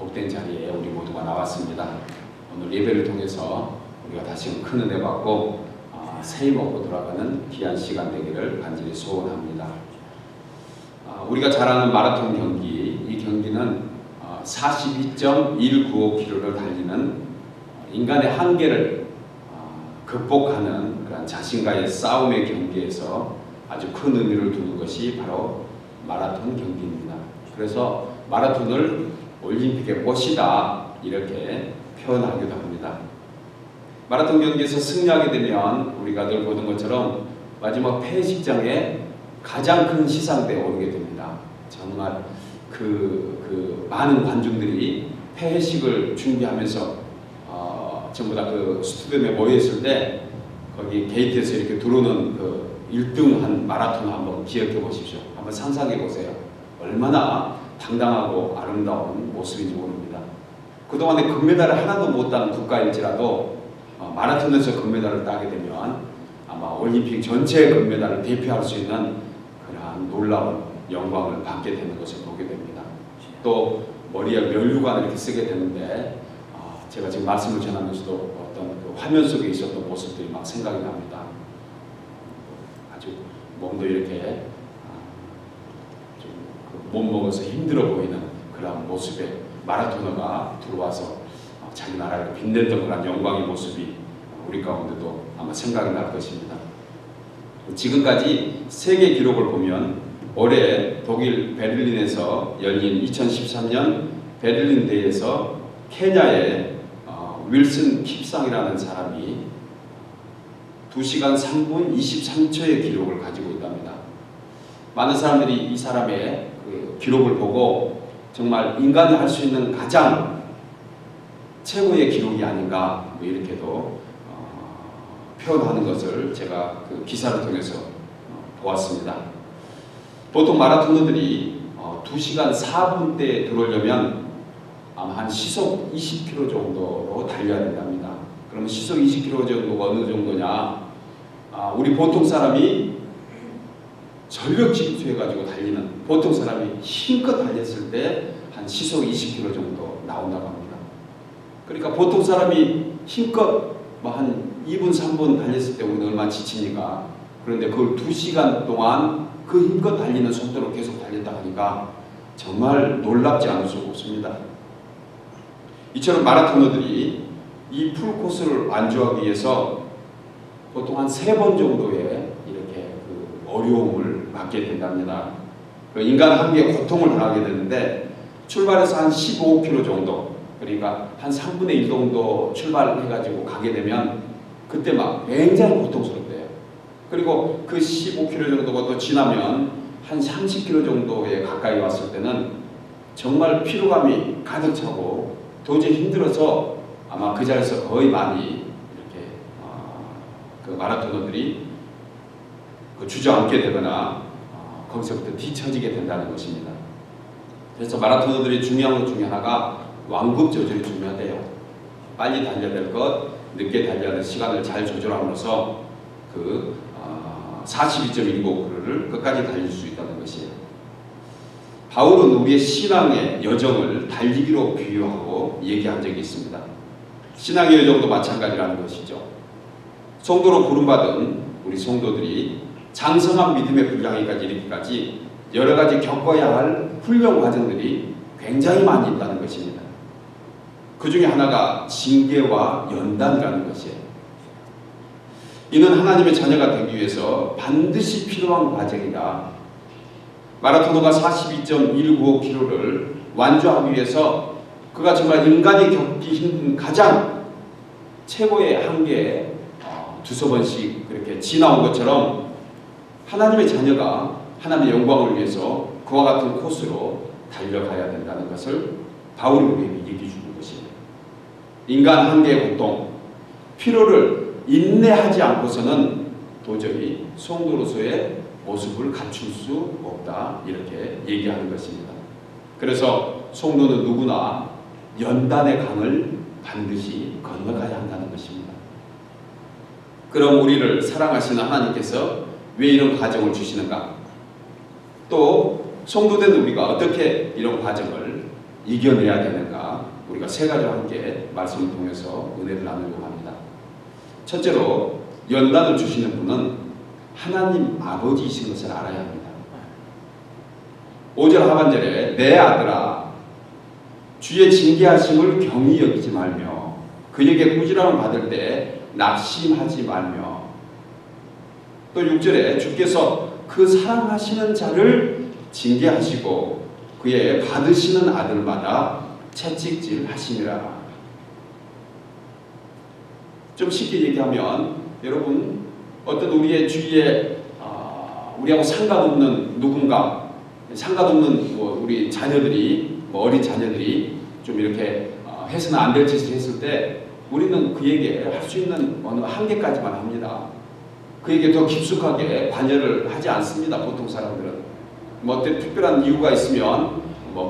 복된 자리에 우리 모두가 나왔습니다. 오늘 예배를 통해서 우리가 다시금 큰 은혜 받고 새 힘 얻고 돌아가는 귀한 시간 되기를 간절히 소원합니다. 우리가 잘 아는 마라톤 경기, 이 경기는 42.195km를 달리는 인간의 한계를 극복하는 그런 자신과의 싸움의 경기에서 아주 큰 의미를 두는 것이 바로 마라톤 경기입니다. 그래서 마라톤을 올림픽의 꽃이다 이렇게 표현하기도 합니다. 마라톤 경기에서 승리하게 되면 우리가 늘 보던 것처럼 마지막 폐식장에 가장 큰 시상대에 오르게 됩니다. 정말 그 많은 관중들이 폐회식을 준비하면서 전부 다 그 스타디움에 모여있을 때 거기 게이트에서 이렇게 들어오는 그 1등한 마라톤 한번 기억해 보십시오. 한번 상상해 보세요. 얼마나 당당하고 아름다운 모습인지 모릅니다. 그동안에 금메달을 하나도 못 딴 국가일지라도 마라톤에서 금메달을 따게 되면 아마 올림픽 전체 금메달을 대표할 수 있는 그러한 놀라운 영광을 받게 되는 것을 보게 됩니다. 또 머리에 면류관을 이렇게 쓰게 되는데 제가 지금 말씀을 전하면서도 어떤 그 화면 속에 있었던 모습들이 막 생각이 납니다. 아주 몸도 이렇게 좀 못 먹어서 힘들어 보이는 그런 모습에 마라토너가 들어와서 자기 나라를 빛냈던 그런 영광의 모습이 우리 가운데도 아마 생각이 날 것입니다. 지금까지 세계 기록을 보면 올해 독일 베를린에서 열린 2013년 베를린 대회에서 케냐의 윌슨 킵상이라는 사람이 2시간 3분 23초의 기록을 가지고 있답니다. 많은 사람들이 이 사람의 그 기록을 보고 정말 인간이 할 수 있는 가장 최고의 기록이 아닌가 뭐 이렇게도 표현하는 것을 제가 그 기사를 통해서 보았습니다. 보통 마라토너들이 2시간 4분대에 들어오려면 아마 한 시속 20km 정도로 달려야 된답니다. 그러면 시속 20km 정도가 어느 정도냐? 우리 보통 사람이 전력 질주해가지고 달리는 보통 사람이 힘껏 달렸을 때 한 시속 20km 정도 나온다고 합니다. 그러니까 보통 사람이 힘껏 한 2분, 3분 달렸을 때 우리는 얼마나 지칩니까? 그런데 그걸 2시간 동안 그 힘껏 달리는 속도로 계속 달렸다 하니까 정말 놀랍지 않을 수가 없습니다. 이처럼 마라토너들이 이 풀코스를 완주하기 위해서 보통 한 3번 정도의 이렇게 그 어려움을 받게 된답니다. 인간 한계에 고통을 당하게 되는데 출발해서 한 15km 정도, 그러니까 한 3분의 1 정도 출발해가지고 가게 되면 그때 막 굉장히 고통스럽대요. 그리고 그 15km 정도가 또 지나면 한 30km 정도에 가까이 왔을 때는 정말 피로감이 가득 차고 도저히 힘들어서 아마 그 자리에서 거의 많이 이렇게 그 마라토너들이 주저앉게 되거나 거기서부터 뒤처지게 된다는 것입니다. 그래서 마라토너들이 중요한 것 중에 하나가 완급 조절이 중요하대요. 빨리 달려야 될 것, 늦게 달려야 될 시간을 잘 조절함으로써 그 42.195km를 끝까지 달릴 수 있다는 것이에요. 바울은 우리의 신앙의 여정을 달리기로 비유하고 얘기한 적이 있습니다. 신앙의 여정도 마찬가지라는 것이죠. 성도로 부름받은 우리 성도들이 장성한 믿음의 분량에까지 이르기까지 여러 가지 겪어야 할 훈련 과정들이 굉장히 많이 있다는 것입니다. 그 중에 하나가 징계와 연단이라는 것이에요. 이는 하나님의 자녀가 되기 위해서 반드시 필요한 과정이다. 마라토너가 42.195km를 완주하기 위해서 그가 정말 인간이 겪기 힘든 가장 최고의 한계에 두세 번씩 그렇게 지나온 것처럼 하나님의 자녀가 하나님의 영광을 위해서 그와 같은 코스로 달려가야 된다는 것을 바울이 우리에게 얘기해 주는 것이에요. 인간 한계의 고통, 피로를 인내하지 않고서는 도저히 성도로서의 모습을 갖출 수 없다 이렇게 얘기하는 것입니다. 그래서 성도는 누구나 연단의 강을 반드시 건너가야 한다는 것입니다. 그럼 우리를 사랑하시는 하나님께서 왜 이런 과정을 주시는가? 또 성도된 우리가 어떻게 이런 과정을 이겨내야 되는가? 우리가 세 가지와 함께 말씀을 통해서 은혜를 나누려고 합니다. 첫째로 연단을 주시는 분은 하나님 아버지이신 것을 알아야 합니다. 5절 하반절에 내 아들아 주의 징계하심을 경히 여기지 말며 그에게 꾸지람을 받을 때 낙심하지 말며, 또 6절에 주께서 그 사랑하시는 자를 징계하시고 그의 받으시는 아들마다 채찍질 하시니라. 좀 쉽게 얘기하면 여러분, 어떤 우리의 주위에 우리하고 상관없는 누군가, 상관없는 우리 자녀들이, 어린 자녀들이 좀 이렇게 해서는 안 될 짓을 했을 때 우리는 그에게 할 수 있는 어느 한계까지만 합니다. 그에게 더 깊숙하게 관여를 하지 않습니다. 보통 사람들은 어떤 특별한 이유가 있으면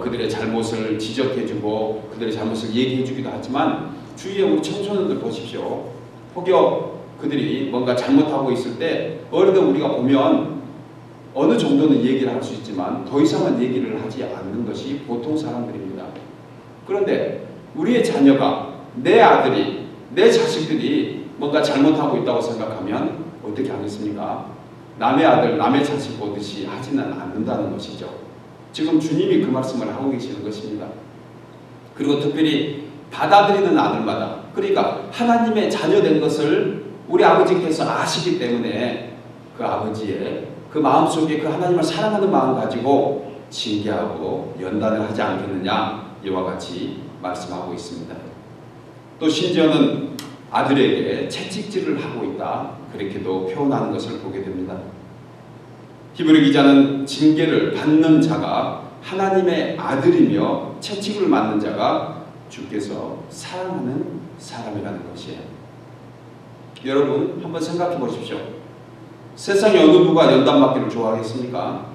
그들의 잘못을 지적해주고 그들의 잘못을 얘기해주기도 하지만, 주위에 우리 청소년들 보십시오. 혹여 그들이 뭔가 잘못하고 있을 때 어느덧 우리가 보면 어느 정도는 얘기를 할 수 있지만 더 이상은 얘기를 하지 않는 것이 보통 사람들입니다. 그런데 우리의 자녀가, 내 아들이, 내 자식들이 뭔가 잘못하고 있다고 생각하면 어떻게 하겠습니까? 남의 아들, 남의 자식 보듯이 하지는 않는다는 것이죠. 지금 주님이 그 말씀을 하고 계시는 것입니다. 그리고 특별히 받아들이는 아들마다, 그러니까 하나님의 자녀된 것을 우리 아버지께서 아시기 때문에 그 아버지의 그 마음속에 그 하나님을 사랑하는 마음 가지고 징계하고 연단을 하지 않겠느냐, 이와 같이 말씀하고 있습니다. 또 심지어는 아들에게 채찍질을 하고 있다, 그렇게도 표현하는 것을 보게 됩니다. 히브리 기자는 징계를 받는 자가 하나님의 아들이며 채찍을 맞는 자가 주께서 사랑하는 사람이라는 것이에요. 여러분 한번 생각해 보십시오. 세상에 어느 누가 연단 맞기를 좋아하겠습니까?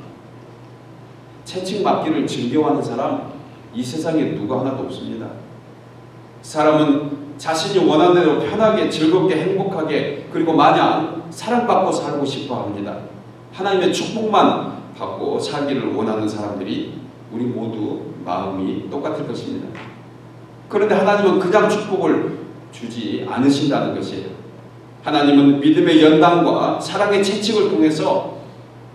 채찍 맞기를 즐겨하는 사람 이 세상에 누가 하나도 없습니다. 사람은 자신이 원하는 대로 편하게 즐겁게 행복하게 그리고 마냥 사랑받고 살고 싶어 합니다. 하나님의 축복만 받고 살기를 원하는 사람들이 우리 모두 마음이 똑같을 것입니다. 그런데 하나님은 그냥 축복을 주지 않으신다는 것이에요. 하나님은 믿음의 연단과 사랑의 채찍을 통해서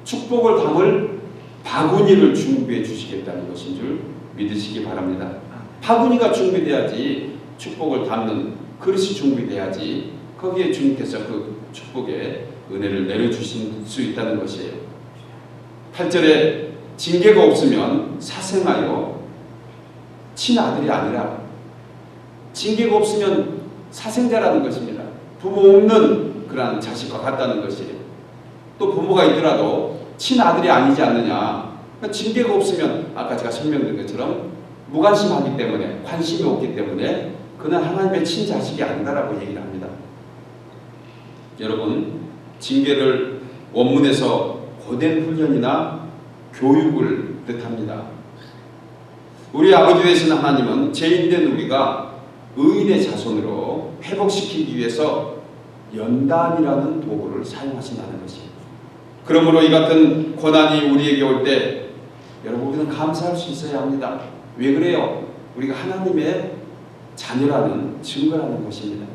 축복을 담을 바구니를 준비해 주시겠다는 것인 줄 믿으시기 바랍니다. 바구니가 준비돼야지 축복을 담는 그릇이 준비돼야지 거기에 주님께서 그 축복의 은혜를 내려주실 수 있다는 것이에요. 8절에 징계가 없으면 사생하여 친아들이 아니라, 징계가 없으면 사생자라는 것입니다. 부모 없는 그러한 자식과 같다는 것이에요. 또 부모가 있더라도 친아들이 아니지 않느냐. 그러니까 징계가 없으면 아까 제가 설명드린 것처럼 무관심하기 때문에, 관심이 없기 때문에 그는 하나님의 친자식이 아니다라고 얘기를 합니다. 여러분, 징계를 원문에서 고된 훈련이나 교육을 뜻합니다. 우리 아버지 되신 하나님은 죄인된 우리가 의인의 자손으로 회복시키기 위해서 연단이라는 도구를 사용하신다는 것이에요. 그러므로 이 같은 고난이 우리에게 올 때 여러분 우리는 감사할 수 있어야 합니다. 왜 그래요? 우리가 하나님의 자녀라는 증거라는 것입니다.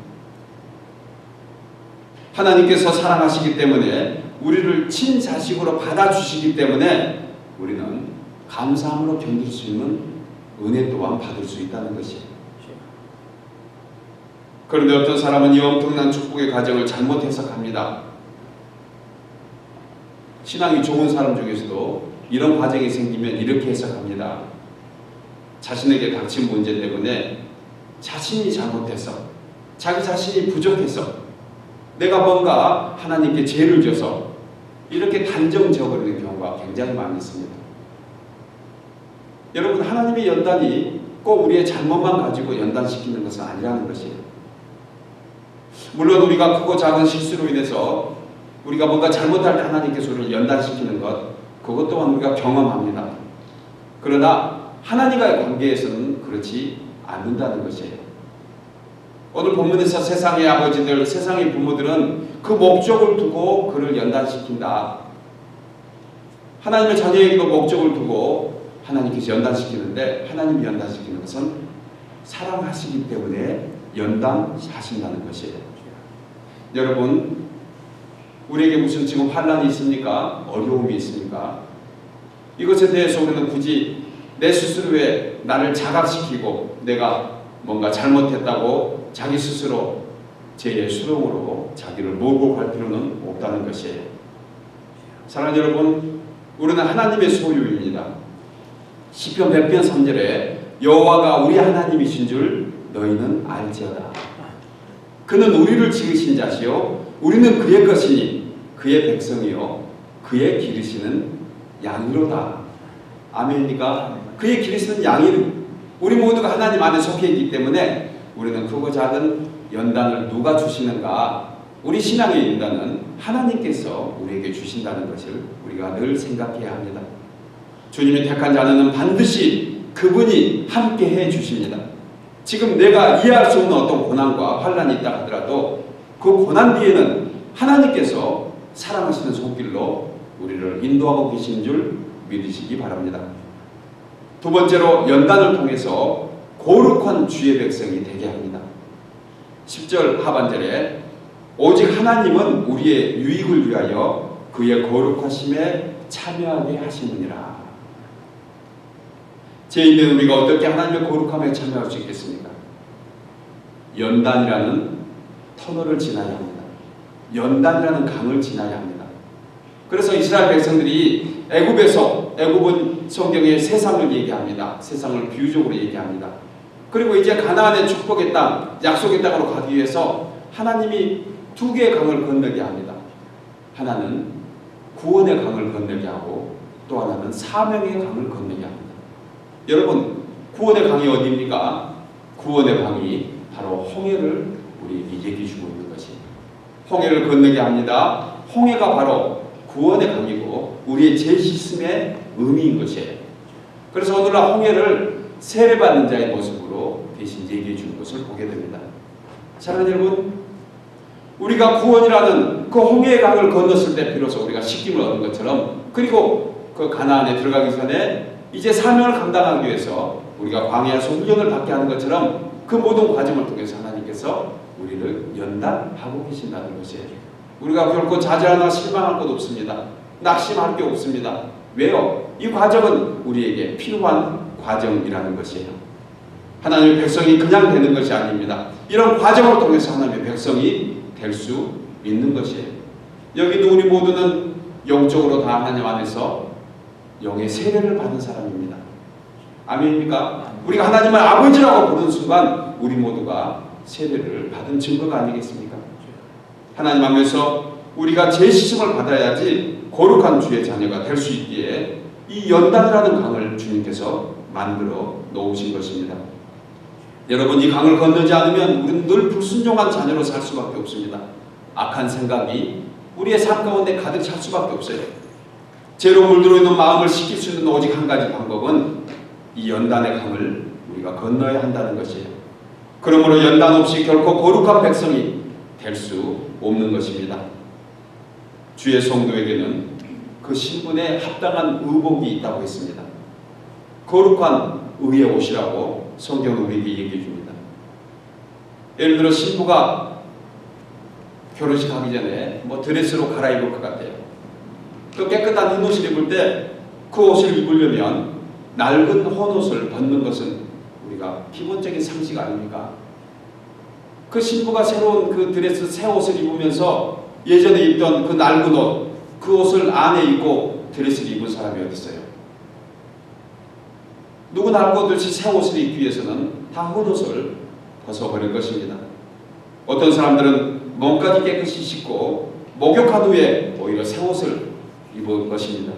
하나님께서 사랑하시기 때문에 우리를 친자식으로 받아주시기 때문에 우리는 감사함으로 견딜 수 있는 은혜 또한 받을 수 있다는 것이에요. 그런데 어떤 사람은 이 엄청난 축복의 과정을 잘못 해석합니다. 신앙이 좋은 사람 중에서도 이런 과정이 생기면 이렇게 해석합니다. 자신에게 닥친 문제 때문에 자신이 잘못해서, 자기 자신이 부족해서, 내가 뭔가 하나님께 죄를 져서 이렇게 단정 지어버리는 경우가 굉장히 많이 있습니다. 여러분, 하나님의 연단이 꼭 우리의 잘못만 가지고 연단시키는 것은 아니라는 것이에요. 물론 우리가 크고 작은 실수로 인해서 우리가 뭔가 잘못할 때 하나님께서 우리를 연단시키는 것, 그것 또한 우리가 경험합니다. 그러나 하나님과의 관계에서는 그렇지 않는다는 것이에요. 오늘 본문에서 세상의 아버지들, 세상의 부모들은 그 목적을 두고 그를 연단시킨다. 하나님의 자녀에게도 목적을 두고 하나님께서 연단시키는데, 하나님이 연단시키는 것은 사랑하시기 때문에 연단하신다는 것이에요. 여러분, 우리에게 무슨 지금 환난이 있습니까? 어려움이 있습니까? 이것에 대해서 우리는 굳이 내 스스로에 나를 자각시키고 내가 뭔가 잘못했다고 자기 스스로 죄의 수렁으로 자기를 몰고 갈 필요는 없다는 것이에요. 사랑하는 여러분, 우리는 하나님의 소유입니다. 시편 100편 3절에 여호와가 우리 하나님이신 줄 너희는 알지어다. 그는 우리를 지으신 자시요 우리는 그의 것이니 그의 백성이요 그의 기르시는 양이로다. 아멘입니까? 그의 기르시는 양이 우리 모두가 하나님 안에 속해 있기 때문에 우리는 크고 작은 연단을 누가 주시는가? 우리 신앙의 연단은 하나님께서 우리에게 주신다는 것을 우리가 늘 생각해야 합니다. 주님이 택한 자는 반드시 그분이 함께 해 주십니다. 지금 내가 이해할 수 없는 어떤 고난과 환난이 있다 하더라도 그 고난 뒤에는 하나님께서 사랑하시는 손길로 우리를 인도하고 계신 줄 믿으시기 바랍니다. 두 번째로 연단을 통해서 거룩한 주의 백성이 되게 합니다. 10절 하반절에 오직 하나님은 우리의 유익을 위하여 그의 거룩하심에 참여하게 하시느니라. 죄인된 우리가 어떻게 하나님의 거룩함에 참여할 수 있겠습니까? 연단이라는 터널을 지나야 합니다. 연단이라는 강을 지나야 합니다. 그래서 이스라엘 백성들이 애굽은 성경에 세상을 얘기합니다. 세상을 비유적으로 얘기합니다. 그리고 이제 가나안의 축복의 땅, 약속의 땅으로 가기 위해서 하나님이 두 개의 강을 건너게 합니다. 하나는 구원의 강을 건너게 하고 또 하나는 사명의 강을 건너게 합니다. 여러분, 구원의 강이 어디입니까? 구원의 강이 바로 홍해를 우리에게 얘기해 주고 있는 것이에요. 홍해를 건너게 합니다. 홍해가 바로 구원의 강이고 우리의 죄 씻음의 의미인 것이에요. 그래서 오늘날 홍해를 세례받는 자의 모습으로 대신 얘기해 주는 것을 보게 됩니다. 사랑하는 여러분, 우리가 구원이라는 그 홍해의 강을 건넜을 때 비로소 우리가 씻김을 얻은 것처럼, 그리고 그 가나안에 들어가기 전에 이제 사명을 감당하기 위해서 우리가 광야에서 훈련을 받게 하는 것처럼 그 모든 과정을 통해서 하나님께서 우리를 연단하고 계신다는 것이에요. 우리가 결코 좌절하거나 실망할 것 없습니다. 낙심할 게 없습니다. 왜요? 이 과정은 우리에게 필요한 과정이라는 것이에요. 하나님의 백성이 그냥 되는 것이 아닙니다. 이런 과정을 통해서 하나님의 백성이 될 수 있는 것이에요. 여기도 우리 모두는 영적으로 다 하나님 안에서 영의 세례를 받은 사람입니다. 아멘입니까? 우리가 하나님을 아버지라고 부르는 순간 우리 모두가 세례를 받은 증거가 아니겠습니까? 하나님 앞에서 우리가 죄 씻음을 받아야지 거룩한 주의 자녀가 될 수 있기에 이 연단이라는 강을 주님께서 만들어 놓으신 것입니다. 여러분, 이 강을 건너지 않으면 우리는 늘 불순종한 자녀로 살 수밖에 없습니다. 악한 생각이 우리의 삶 가운데 가득 찰 수밖에 없어요. 죄로 물들어 있는 마음을 씻길 수 있는 오직 한 가지 방법은 이 연단의 강을 우리가 건너야 한다는 것이에요. 그러므로 연단 없이 결코 거룩한 백성이 될 수 없는 것입니다. 주의 성도에게는 그 신분에 합당한 의복이 있다고 했습니다. 거룩한 의의 옷이라고 성경은 우리에게 얘기해 줍니다. 예를 들어 신부가 결혼식 하기 전에 드레스로 갈아입을 것 같아요. 그 깨끗한 흰 옷을 입을 때 그 옷을 입으려면 낡은 헌옷을 벗는 것은 우리가 기본적인 상식 아닙니까? 그 신부가 새로운 그 드레스 새 옷을 입으면서 예전에 입던 그 낡은 옷, 그 옷을 안에 입고 드레스를 입은 사람이 어디 있어요? 누구나 알 것 없이 새 옷을 입기 위해서는 다 헛옷을 벗어버릴 것입니다. 어떤 사람들은 몸까지 깨끗이 씻고 목욕한 후에 오히려 새 옷을 입은 것입니다.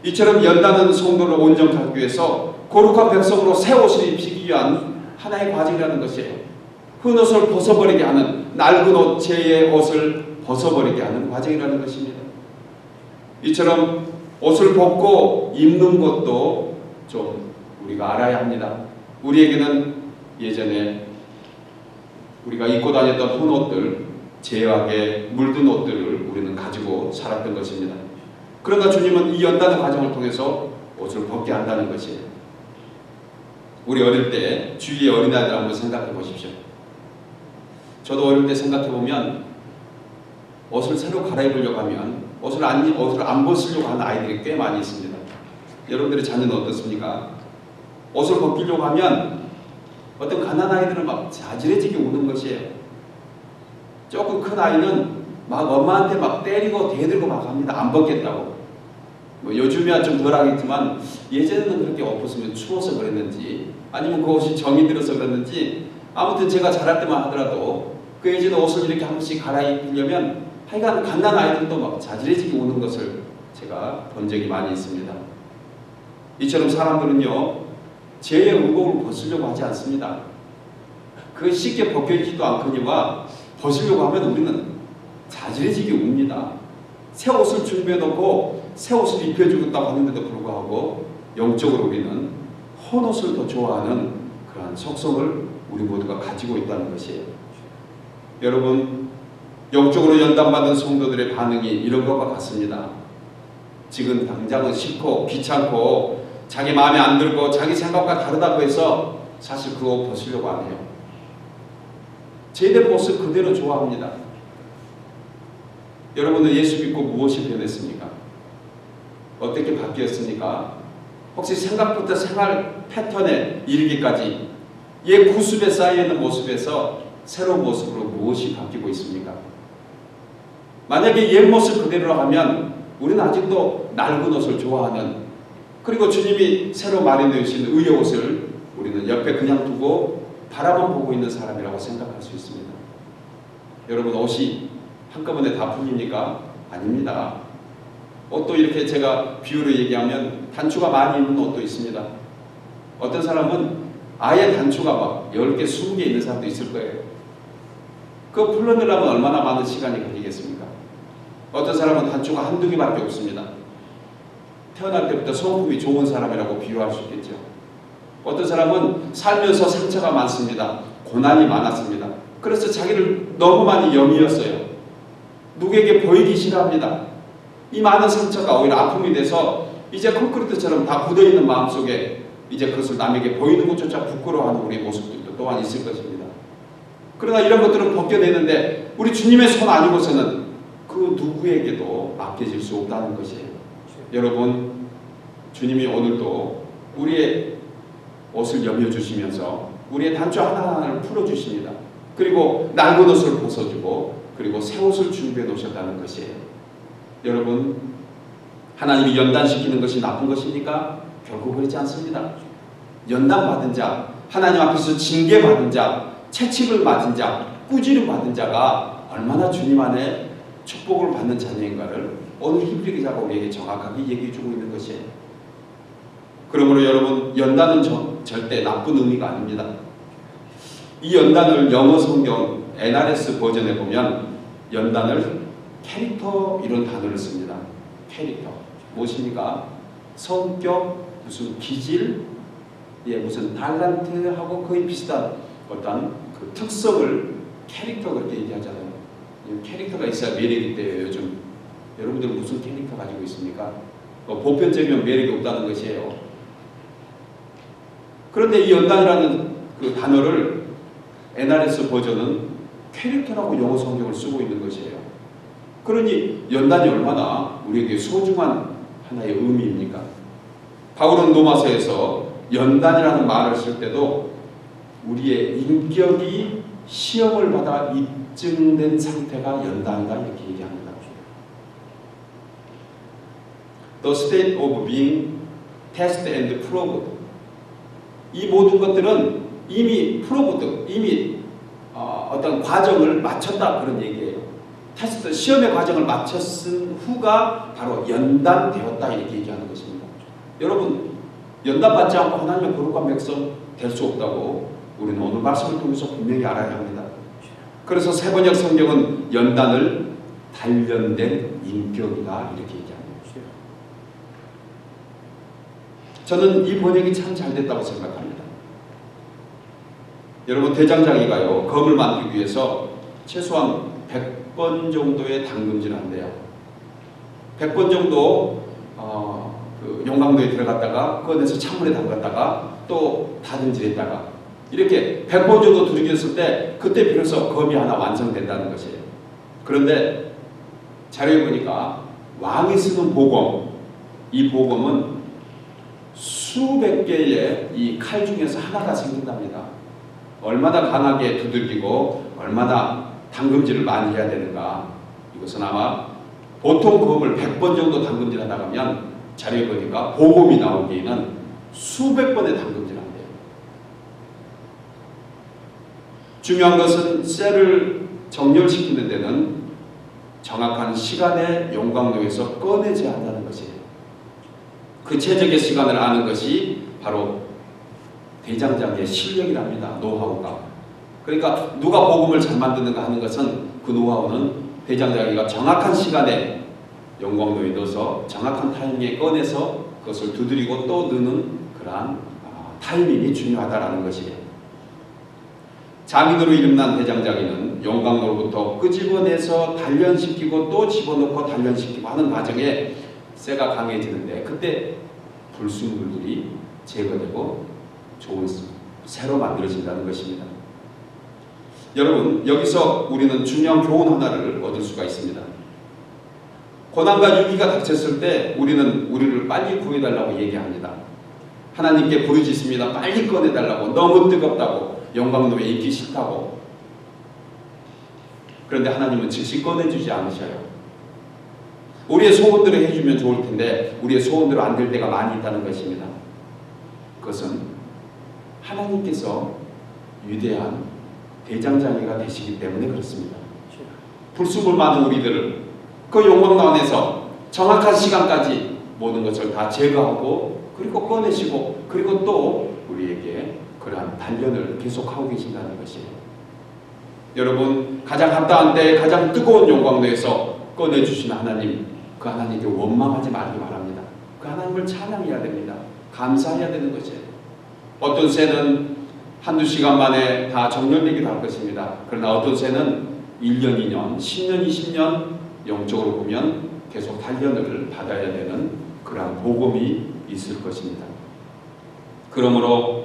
이처럼 연단은 성도를 온전케 하기 위해서 거룩한 백성으로 새 옷을 입히기 위한 하나의 과정이라는 것이에요. 흰 옷을 벗어버리게 하는, 낡은 옷, 죄의 옷을 벗어버리게 하는 과정이라는 것입니다. 이처럼 옷을 벗고 입는 것도 좀 우리가 알아야 합니다. 우리에게는 예전에 우리가 입고 다녔던 흰 옷들, 죄악에 물든 옷들을 우리는 가지고 살았던 것입니다. 그러나 주님은 이 연단의 과정을 통해서 옷을 벗게 한다는 것이에요. 우리 어릴 때 주위의 어린아이들 한번 생각해 보십시오. 저도 어릴 때 생각해 보면 옷을 새로 갈아입으려고 하면 옷을 안 벗으려고 하는 아이들이 꽤 많이 있습니다. 여러분들의 자녀는 어떻습니까? 옷을 벗기려고 하면 어떤 가난한 아이들은 막 자지러지게 우는 것이에요. 조금 큰 아이는 막 엄마한테 막 때리고 대들고 막 합니다. 안 벗겠다고. 뭐 요즘이야 좀 덜하겠지만 예전에는 그렇게 옷 벗으면 추워서 그랬는지 아니면 그 옷이 정이 들어서 그랬는지 아무튼 제가 자랄 때만 하더라도 그 예전에 옷을 이렇게 한 번씩 갈아입으려면 하여간 갓난 아이들도 막 자지러지게 우는 것을 제가 본 적이 많이 있습니다. 이처럼 사람들은요 죄의 의복을 벗으려고 하지 않습니다. 그 쉽게 벗겨지지도 않거니와 벗으려고 하면 우리는 자지러지게 웁니다. 새 옷을 준비해놓고 새 옷을 입혀주겠다고 하는데도 불구하고 영적으로 우리는 헌옷을 더 좋아하는 그러한 속성을 우리 모두가 가지고 있다는 것이에요. 여러분, 영적으로 연단받은 성도들의 반응이 이런 것과 같습니다. 지금 당장은 싫고 귀찮고 자기 마음에 안 들고 자기 생각과 다르다고 해서 사실 그 옷 벗으려고 안 해요. 제대로 모습 그대로 좋아합니다. 여러분은 예수 믿고 무엇이 변했습니까? 어떻게 바뀌었습니까? 혹시 생각부터 생활 패턴에 이르기까지 옛 구습에 쌓여있는 모습에서 새로운 모습으로 무엇이 바뀌고 있습니까? 만약에 옛 모습 그대로 하면 우리는 아직도 낡은 옷을 좋아하는, 그리고 주님이 새로 마련해 주신 의의 옷을 우리는 옆에 그냥 두고 바라만 보고 있는 사람이라고 생각할 수 있습니다. 여러분, 옷이 한꺼번에 다 풀립니까? 아닙니다. 옷도 이렇게 제가 비유로 얘기하면 단추가 많이 있는 옷도 있습니다. 어떤 사람은 아예 단추가 막 10개, 20개 있는 사람도 있을 거예요. 그거 풀어내려면 얼마나 많은 시간이 걸리겠습니까? 어떤 사람은 단추가 한두 개밖에 없습니다. 태어날 때부터 성품이 좋은 사람이라고 비유할 수 있겠죠. 어떤 사람은 살면서 상처가 많습니다. 고난이 많았습니다. 그래서 자기를 너무 많이 여미었어요. 누구에게 보이기 싫어합니다. 이 많은 상처가 오히려 아픔이 돼서 이제 콘크리트처럼 다 굳어있는 마음속에 이제 그것을 남에게 보이는 것조차 부끄러워하는 우리의 모습들도 또한 있을 것입니다. 그러나 이런 것들은 벗겨내는데 우리 주님의 손 아니고서는 그 누구에게도 맡겨질 수 없다는 것이에요. 여러분, 주님이 오늘도 우리의 옷을 여며주시면서 우리의 단추 하나하나를 풀어주십니다. 그리고 낡은 옷을 벗어주고 그리고 새 옷을 준비해 놓으셨다는 것이에요. 여러분, 하나님이 연단시키는 것이 나쁜 것입니까? 결국 그렇지 않습니다. 연단받은 자, 하나님 앞에서 징계받은 자, 채찍을 맞은 자, 꾸지름 받은 자가 얼마나 주님 안에 축복을 받는 자녀인가를 오늘 히브리 기자가 우리에게 정확하게 얘기해 주고 있는 것이에요. 그러므로 여러분, 연단은 절대 나쁜 의미가 아닙니다. 이 연단을 영어 성경 NRS 버전에 보면 연단을 캐릭터 이런 단어를 씁니다. 캐릭터. 무엇입니까? 성격, 무슨 기질, 무슨 달란트하고 거의 비슷한 어떤 그 특성을 캐릭터 그렇게 얘기하잖아요. 캐릭터가 있어야 매력이 있대요. 요즘 여러분들은 무슨 캐릭터 가지고 있습니까? 보편적이면 매력이 없다는 것이에요. 그런데 이 연단이라는 그 단어를 NRS 버전은 캐릭터라고 영어 성경을 쓰고 있는 것이에요. 그러니 연단이 얼마나 우리에게 소중한 하나의 의미입니까? 바울은 로마서에서 연단이라는 말을 쓸 때도 우리의 인격이 시험을 받아 입증된 상태가 연단이다 이렇게 얘기합니다. The state of being tested and proved. 이 모든 것들은 이미 proved, 이미 어떤 과정을 마쳤다 그런 얘기예요. 테스트, 시험의 과정을 마쳤은 후가 바로 연단되었다 이렇게 얘기하는 것입니다. 여러분, 연단받지 않고 하나님의 거룩한 백성 될 수 없다고 우리는 오늘 말씀을 통해서 분명히 알아야 합니다. 그래서 세번역 성경은 연단을 단련된 인격이다 이렇게 얘기합니다. 저는 이 번역이 참 잘 됐다고 생각합니다. 여러분, 대장장이가요 검을 만들기 위해서 최소한 100번 정도의 담금질을 한대요. 100번 정도 그 용광로에 들어갔다가 꺼내서 찬물에 담갔다가 또 다듬질했다가 이렇게 100번 정도 두들겼을 때 그때 비로소 검이 하나 완성된다는 것이에요. 그런데 자료에 보니까 왕이 쓰는 보검, 이 보검은 수백 개의 이 칼 중에서 하나가 생긴답니다. 얼마나 강하게 두들기고 얼마나 담금질을 많이 해야 되는가. 이것은 아마 보통 검을 100번 정도 담금질하다 가면 자료에 보니까 보검이 나오기에는 수백 번의 담금질한대요. 중요한 것은 쇠를 정렬시키는 데는 정확한 시간에 용광로에서 꺼내지 않는다는 것이에요. 그 최적의 시간을 아는 것이 바로 대장장의 실력이랍니다. 노하우가. 그러니까 누가 복음을 잘 만드는가 하는 것은 그 노하우는 대장장이가 정확한 시간에 용광로에 넣어서 정확한 타이밍에 꺼내서 그것을 두드리고 또 넣는 그러한 타이밍이 중요하다라는 것이에요. 장인으로 이름난 대장장이는 용광로로부터 끄집어내서 단련시키고 또 집어넣고 단련시키고 하는 과정에 쇠가 강해지는데 그때 불순물들이 제거되고 좋은 새로 만들어진다는 것입니다. 여러분, 여기서 우리는 중요한 교훈 하나를 얻을 수가 있습니다. 고난과 위기가 닥쳤을 때 우리는 우리를 빨리 구해달라고 얘기합니다. 하나님께 부르짖습니다. 빨리 꺼내달라고. 너무 뜨겁다고. 용광로에 있기 싫다고. 그런데 하나님은 즉시 꺼내주지 않으셔요. 우리의 소원대로 해주면 좋을 텐데 우리의 소원대로 안 될 때가 많이 있다는 것입니다. 그것은 하나님께서 위대한 대장장이가 되시기 때문에 그렇습니다. 불순물 많은 우리들을 그 용광로 안에서 정확한 시간까지 모든 것을 다 제거하고 그리고 꺼내시고 그리고 또 우리에게 그러한 단련을 계속하고 계신다는 것이에요. 여러분, 가장 합당한 때 가장 뜨거운 용광로에서 꺼내주신 하나님, 그 하나님께 원망하지 말기 바랍니다. 그 하나님을 찬양해야 됩니다. 감사해야 되는 것이에요. 어떤 새는 한두 시간 만에 다 정렬되기도 할 것입니다. 그러나 어떤 새는 1년, 2년, 10년, 20년 영적으로 보면 계속 단련을 받아야 되는 그러한 복음이 있을 것입니다. 그러므로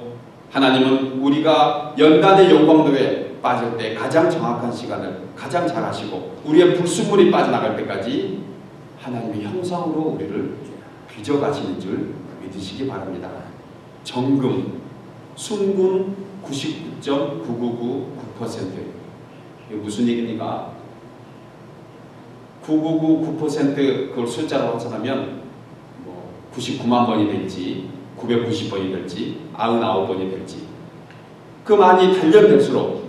하나님은 우리가 연단의 용광로에 빠질 때 가장 정확한 시간을 가장 잘 하시고 우리의 불순물이 빠져나갈 때까지 하나님의 형상으로 우리를 빚어가시는 줄 믿으시기 바랍니다. 정금, 순금 99.9999%. 이게 무슨 얘기입니까? 9999% 그걸 숫자로 환산하면 99만 번이 될지 990번이 될지 99번이 될지 그 많이 단련될수록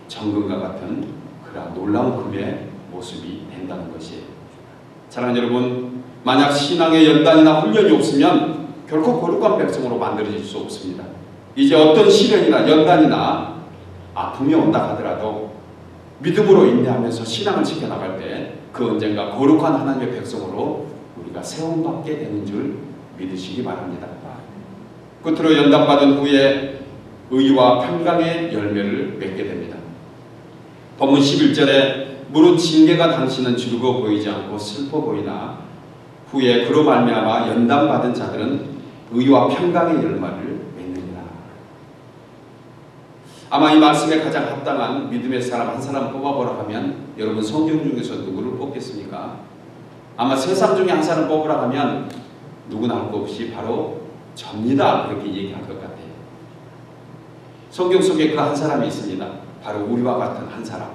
정금과 같은 그런 놀라운 금의 모습이 된다는 것이에요. 사랑하는 여러분, 만약 신앙의 연단이나 훈련이 없으면 결코 거룩한 백성으로 만들어질 수 없습니다. 이제 어떤 시련이나 연단이나 아픔이 온다 하더라도 믿음으로 인내하면서 신앙을 지켜나갈 때 그 언젠가 거룩한 하나님의 백성으로 우리가 세움받게 되는 줄 믿으시기 바랍니다. 끝으로 연단받은 후에 의와 평강의 열매를 맺게 됩니다. 본문 11절에 무릇 징계가 당신은 즐거워 보이지 않고 슬퍼 보이나 후에 그로 말미암아 연단받은 자들은 의와 평강의 열매를 맺느니라. 아마 이 말씀에 가장 합당한 믿음의 사람 한 사람 뽑아보라 하면 여러분 성경 중에서 누구를 뽑겠습니까? 아마 세상 중에 한 사람 뽑으라 하면 누구나 할 것 없이 바로 접니다. 그렇게 얘기할 것 같아요. 성경 속에 그 한 사람이 있습니다. 바로 우리와 같은 한 사람.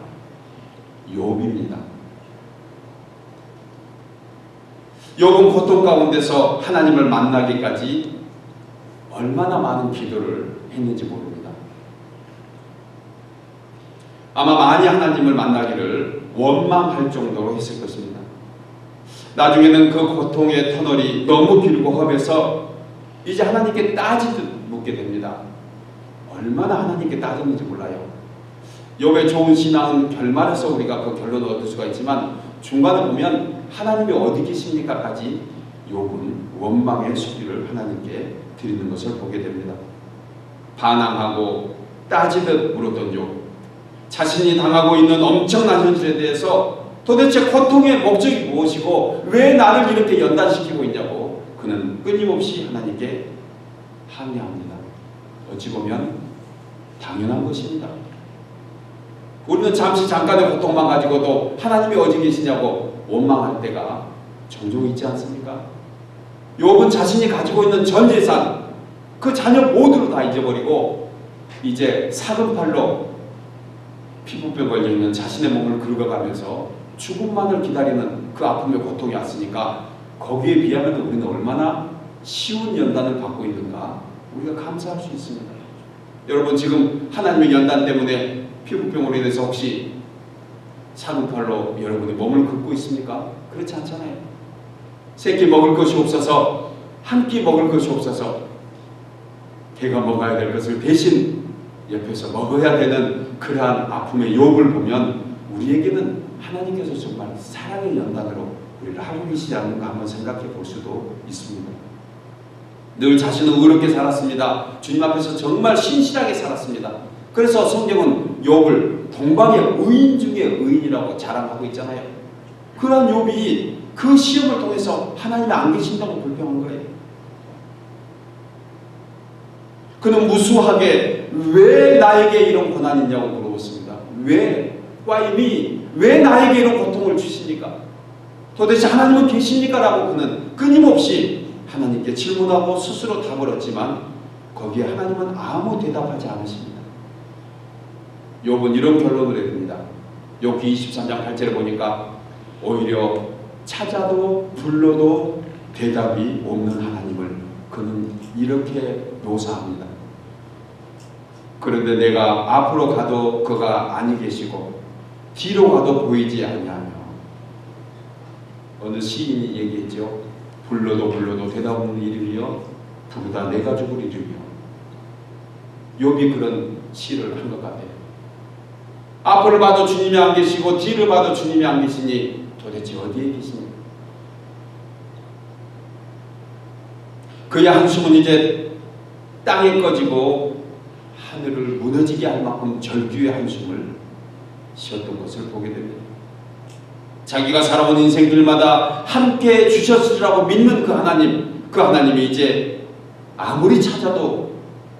욥입니다. 욥은 고통 가운데서 하나님을 만나기까지 얼마나 많은 기도를 했는지 모릅니다. 아마 많이 하나님을 만나기를 원망할 정도로 했을 것입니다. 나중에는 그 고통의 터널이 너무 길고 험해서 이제 하나님께 따지듯 묻게 됩니다. 얼마나 하나님께 따졌는지 몰라요. 욥의 좋은 신앙은 결말에서 우리가 그 결론을 얻을 수가 있지만 중간에 보면 하나님이 어디 계십니까까지 욥은 원망의 소리를 하나님께 드리는 것을 보게 됩니다. 반항하고 따지듯 물었던 욥, 자신이 당하고 있는 엄청난 현실에 대해서 도대체 고통의 목적이 무엇이고 왜 나를 이렇게 연단시키고 있냐고 그는 끊임없이 하나님께 항의합니다. 어찌 보면 당연한 것입니다. 우리는 잠시 잠깐의 고통만 가지고도 하나님이 어디 계시냐고 원망할 때가 종종 있지 않습니까? 욥은 자신이 가지고 있는 전 재산, 그 자녀 모두를 다 잊어버리고 이제 사근 팔로 피부병 걸려있는 자신의 몸을 긁어가면서 죽음만을 기다리는 그 아픔의 고통이 왔으니까 거기에 비하면 우리는 얼마나 쉬운 연단을 받고 있는가 우리가 감사할 수 있습니다. 여러분 지금 하나님의 연단 때문에 피부병으로 인해서 혹시 사근팔로 여러분의 몸을 긁고 있습니까? 그렇지 않잖아요. 세 끼 먹을 것이 없어서 한 끼 먹을 것이 없어서 걔가 먹어야 될 것을 대신 옆에서 먹어야 되는 그러한 아픔의 욥을 보면 우리에게는 하나님께서 정말 사랑의 연단으로 우리를 하고 계시지 않는가 한번 생각해 볼 수도 있습니다. 늘 자신은 의롭게 살았습니다. 주님 앞에서 정말 신실하게 살았습니다. 그래서 성경은 욥을 동방의 의인 중에 의인이라고 자랑하고 있잖아요. 그러한 욥이 그 시험을 통해서 하나님이 안 계신다고 불평한 거예요. 그는 무수하게 왜 나에게 이런 고난이 있냐고 물어봤습니다. 왜? Why me? 왜 나에게 이런 고통을 주십니까? 도대체 하나님은 계십니까? 라고 그는 끊임없이 하나님께 질문하고 스스로 답을 얻지만 거기에 하나님은 아무 대답하지 않으십니다. 욥은 이런 결론을 내립니다. 욥기 23장 8절에 보니까 오히려 찾아도 불러도 대답이 없는 하나님을 그는 이렇게 묘사합니다. 그런데 내가 앞으로 가도 그가 아니 계시고 뒤로 가도 보이지 아니하며 어느 시인이 얘기했죠. 불러도 불러도 대답 없는 이름이여 부르다 내가 죽을 이름이여. 욥이 그런 시를 한 것 같아요. 앞을 봐도 주님이 안 계시고 뒤를 봐도 주님이 안 계시니 도대체 어디에 계십니까? 그의 한숨은 이제 땅에 꺼지고 하늘을 무너지게 할 만큼 절규의 한숨을 쉬었던 것을 보게 됩니다. 자기가 살아온 인생들마다 함께 주셨으리라고 믿는 그 하나님이 이제 아무리 찾아도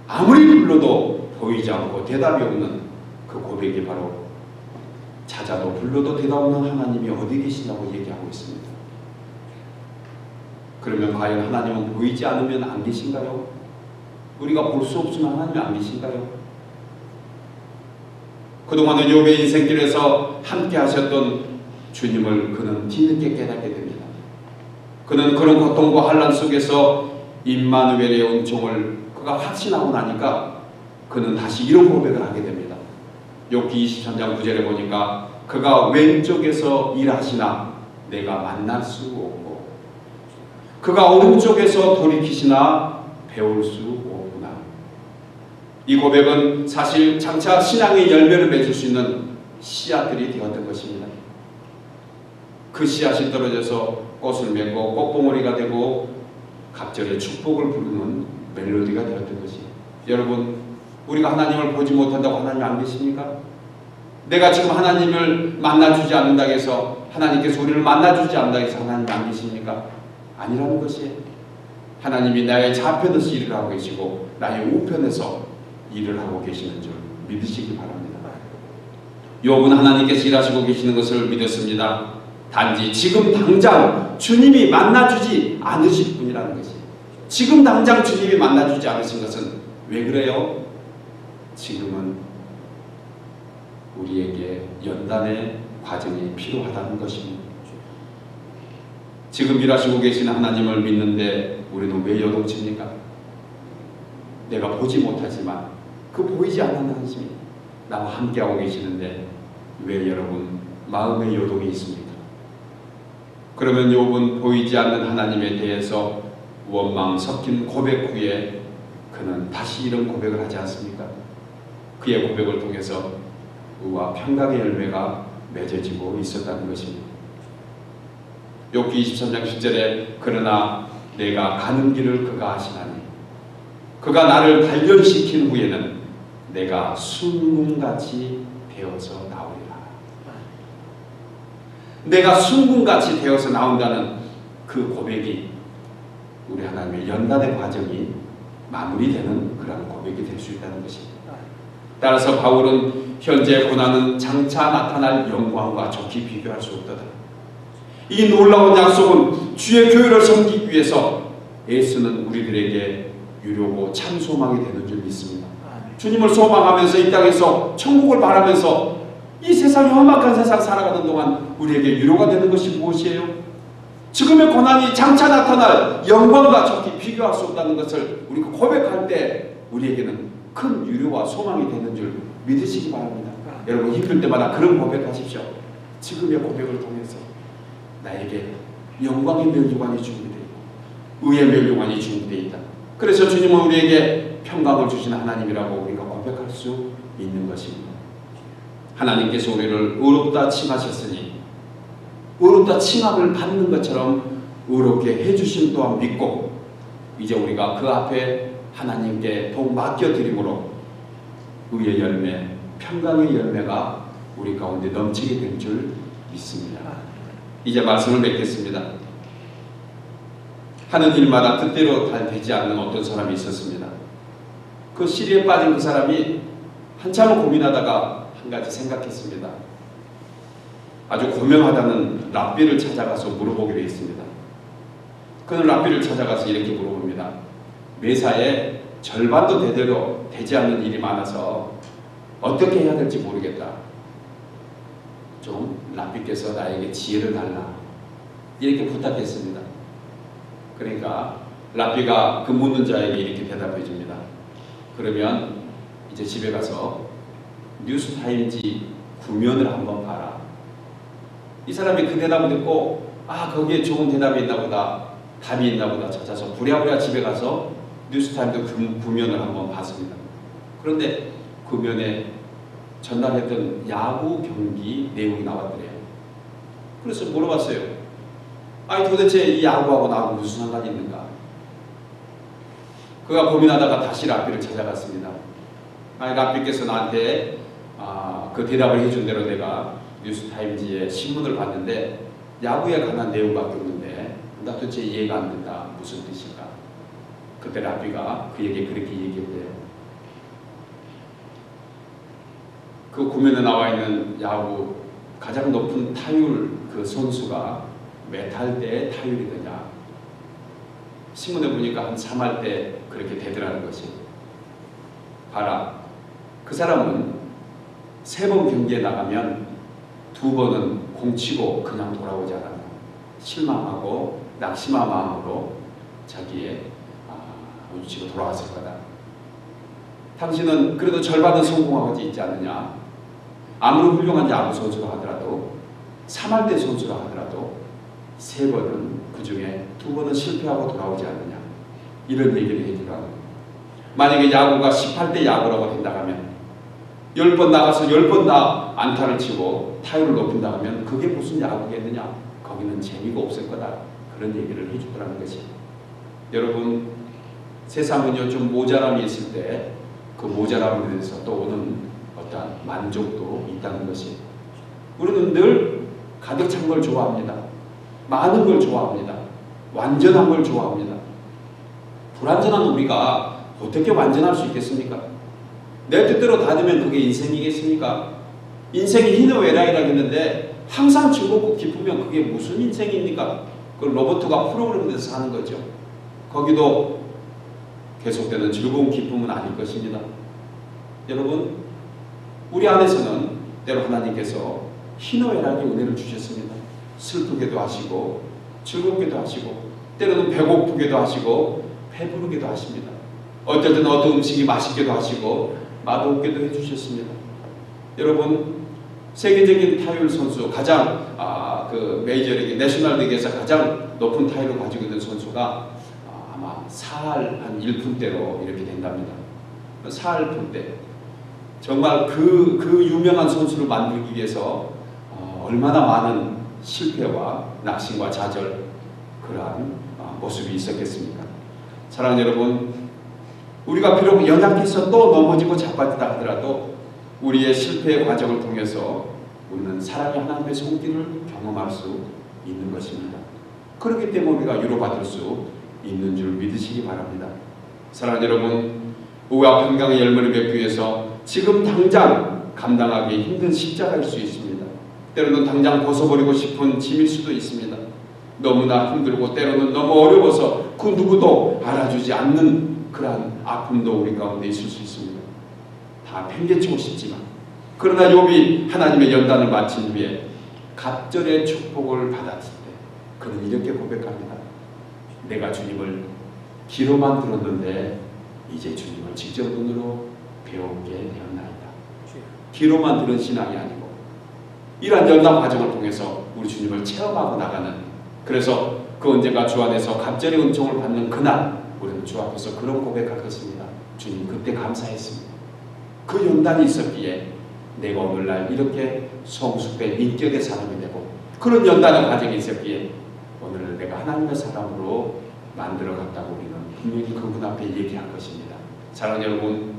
아무리 불러도 보이지 않고 대답이 없는 그 고백이 바로 찾아도 불러도 대답 없는 하나님이 어디 계시냐고 얘기하고 있습니다. 그러면 과연 하나님은 보이지 않으면 안 계신가요? 우리가 볼 수 없으면 하나님이 안 계신가요? 그동안의 욥의 인생길에서 함께 하셨던 주님을 그는 뒤늦게 깨닫게 됩니다. 그는 그런 고통과 환난 속에서 임마누엘의 은총을 그가 확신하고 나니까 그는 다시 이런 고백을 하게 됩니다. 욥기 23장 9절에 보니까 그가 왼쪽에서 일하시나 내가 만날 수 없고 그가 오른쪽에서 돌이키시나 배울 수 없구나. 이 고백은 사실 장차 신앙의 열매를 맺을 수 있는 씨앗들이 되었던 것입니다. 그 씨앗이 떨어져서 꽃을 맺고 꽃봉오리가 되고 갑절의 축복을 부르는 멜로디가 되었던 것이. 여러분, 우리가 하나님을 보지 못한다고 하나님 안 계십니까? 내가 지금 하나님을 만나주지 않는다고 해서 하나님께서 우리를 만나주지 않는다고 해서 하나님 안 계십니까? 아니라는 것이에요. 하나님이 나의 좌편에서 일을 하고 계시고 나의 우편에서 일을 하고 계시는 줄 믿으시기 바랍니다. 욥은 하나님께서 일하시고 계시는 것을 믿었습니다. 단지 지금 당장 주님이 만나주지 않으실 뿐이라는 것이에요. 지금 당장 주님이 만나주지 않으신 것은 왜 그래요? 지금은 우리에게 연단의 과정이 필요하다는 것입니다. 지금 일하시고 계시는 하나님을 믿는데 우리는 왜 요동칩니까? 내가 보지 못하지만 그 보이지 않는 하나님이 나와 함께하고 계시는데 왜 여러분 마음의 요동이 있습니까? 그러면 욥은 보이지 않는 하나님에 대해서 원망 섞인 고백 후에 그는 다시 이런 고백을 하지 않습니까? 그의 고백을 통해서 의와 평강의 열매가 맺어지고 있었다는 것입니다. 욥기 23장 10절에 그러나 내가 가는 길을 그가 아시나니 그가 나를 단련시킨 후에는 내가 순금같이 되어서 나오리라. 내가 순금같이 되어서 나온다는 그 고백이 우리 하나님의 연단의 과정이 마무리되는 그런 고백이 될 수 있다는 것입니다. 따라서 바울은 현재 고난은 장차 나타날 영광과 좋게 비교할 수 없도다. 이 놀라운 약속은 주의 교회를 섬기기 위해서 예수는 우리들에게 유료고 참 소망이 되는 줄 믿습니다. 주님을 소망하면서 이 땅에서 천국을 바라면서 이 세상이 험악한 세상 살아가는 동안 우리에게 유료가 되는 것이 무엇이에요? 지금의 고난이 장차 나타날 영광과 좋게 비교할 수 없다는 것을 우리가 고백할 때 우리에게는 큰 유료와 소망이 되는 줄 믿으시기 바랍니다. 여러분 힘들 때마다 그런 고백하십시오. 지금의 고백을 통해서 나에게 영광의 멸류관이 준비되어 있고 의의 멸류관이 준비되어 있다. 그래서 주님은 우리에게 평강을 주시는 하나님이라고 우리가 고백할 수 있는 것입니다. 하나님께서 우리를 의롭다 칭하셨으니 의롭다 칭함을 받는 것처럼 의롭게 해주심 또한 믿고 이제 우리가 그 앞에 하나님께 복 맡겨드림으로 의의 열매, 평강의 열매가 우리 가운데 넘치게 될 줄 믿습니다. 이제 말씀을 맺겠습니다. 하는 일마다 뜻대로 잘 되지 않는 어떤 사람이 있었습니다. 그 시리에 빠진 그 사람이 한참을 고민하다가 한 가지 생각했습니다. 아주 고명하다는 랍비를 찾아가서 물어보기로 했습니다. 그는 랍비를 찾아가서 이렇게 물어봅니다. 매사에 절반도 제대로 되지 않는 일이 많아서 어떻게 해야 될지 모르겠다. 좀 랍비께서 나에게 지혜를 달라. 이렇게 부탁했습니다. 그러니까 랍비가 그 묻는 자에게 이렇게 대답해 줍니다. 그러면 이제 집에 가서 뉴스타임지 구면을 한번 봐라. 이 사람이 그 대답을 듣고 거기에 좋은 대답이 있나 보다, 답이 있나 보다 찾아서 부랴부랴 집에 가서 뉴스타임즈 구면을 한번 봤습니다. 그런데 구면에 전날했던 야구 경기 내용이 나왔더래요. 그래서 물어봤어요. 도대체 이 야구하고 나하고 무슨 상관이 있는가? 그가 고민하다가 다시 랍비를 찾아갔습니다. 랍비께서 나한테 그 대답을 해준 대로 내가 뉴스타임즈의 신문을 봤는데 야구에 관한 내용밖에 없는데 나 도대체 이해가 안 된다. 무슨 뜻일까? 그때 랍비가 그에게 그렇게 얘기했대요. 그 구면에 나와 있는 야구 가장 높은 타율 그 선수가 몇 할 때 타율이 되냐? 신문에 보니까 한 3할 때 그렇게 되더라는 것이. 봐라. 그 사람은 3번 경기에 나가면 2번은 공치고 그냥 돌아오지 않았다. 실망하고 낙심한 마음으로 자기의 우주치로 돌아왔을 거다. 당신은 그래도 절반은 성공하고 있지 않느냐? 아무리 훌륭한 야구 선수가 하더라도 3할 때 선수가 하더라도 3번은 그 중에 2번은 실패하고 돌아오지 않느냐? 이런 얘기를 해주라고. 만약에 야구가 18대 야구라고 된다 하면 10번 나가서 10번 다 안타를 치고 타율을 높인다 하면 그게 무슨 야구겠느냐? 거기는 재미가 없을 거다. 그런 얘기를 해주더라는 것이. 여러분, 세상은요 좀 모자람이 있을 때 그 모자람에 대해서 또 오는 어떤 만족도 있다는 것이. 우리는 늘 가득 찬 걸 좋아합니다. 많은 걸 좋아합니다. 완전한 걸 좋아합니다. 불완전한 우리가 어떻게 완전할 수 있겠습니까? 내 뜻대로 다 되면 그게 인생이겠습니까? 인생이 희노애락이라 했는데 항상 즐겁고 기쁘면 그게 무슨 인생입니까? 그 로버트가 프로그램에서 사는 거죠. 거기도 계속되는 즐거운 기쁨은 아닐 것입니다. 여러분, 우리 안에서는 때로 하나님께서 희노애락의 은혜를 주셨습니다. 슬프게도 하시고 즐겁게도 하시고 때로는 배고프게도 하시고 배부르게도 하십니다. 어떨 때는 어떤 음식이 맛있게도 하시고 맛없게도 해주셨습니다. 여러분, 세계적인 타율 선수 가장 그 메이저리그 내셔널리그에서 가장 높은 타율을 가지고 있는 선수가 아마 4할 한 1푼대로 이렇게 된답니다. 4할 푼대. 정말 그 유명한 선수를 만들기 위해서 얼마나 많은 실패와 낙심과 좌절 그러한 모습이 있었겠습니까? 사랑하는 여러분, 우리가 비록 연약해서 또 넘어지고 자빠지다 하더라도 우리의 실패의 과정을 통해서 우리는 사랑의 하나님의 손길을 경험할 수 있는 것입니다. 그렇기 때문에 우리가 위로받을 수 있는 줄 믿으시기 바랍니다. 사랑하는 여러분, 의와 평강의 열매를 맺기 위해서 지금 당장 감당하기 힘든 십자가일 수 있습니다. 때로는 당장 벗어버리고 싶은 짐일 수도 있습니다. 너무나 힘들고 때로는 너무 어려워서 그 누구도 알아주지 않는 그러한 아픔도 우리 가운데 있을 수 있습니다. 다 팽개치고 싶지만, 그러나 욥이 하나님의 연단을 마친 후에 갑절의 축복을 받았을 때 그는 이렇게 고백합니다. 내가 주님을 귀로만 들었는데 이제 주님을 직접 눈으로 배우게 되었나이다. 귀로만 들은 신앙이 아니고 이러한 연단 과정을 통해서 우리 주님을 체험하고 나가는, 그래서 그 언젠가 주 안에서 갑절의 은총을 받는 그날 우리는 주 앞에서 그런 고백할 것입니다. 주님, 그때 감사했습니다. 그 연단이 있었기에 내가 오늘날 이렇게 성숙된 인격의 사람이 되고, 그런 연단의 과정이 있었기에 오늘 내가 하나님의 사람으로 만들어갔다고 우리는 분명히 그분 앞에 얘기할 것입니다. 사랑하는 여러분,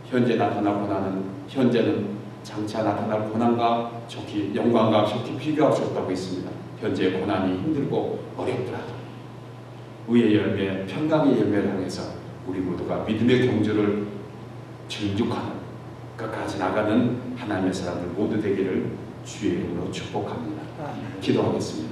현재 나타날 고난은, 현재는 장차 나타날 고난과 좋기, 영광과 좋기 비교할 수 없다고 있습니다. 현재 고난이 힘들고 어렵더라도 의의 열매, 평강의 열매를 향해서 우리 모두가 믿음의 경주를 증축하는, 끝까지 나가는 하나님의 사람들 모두 되기를 주의 이름으로 축복합니다. 기도하겠습니다.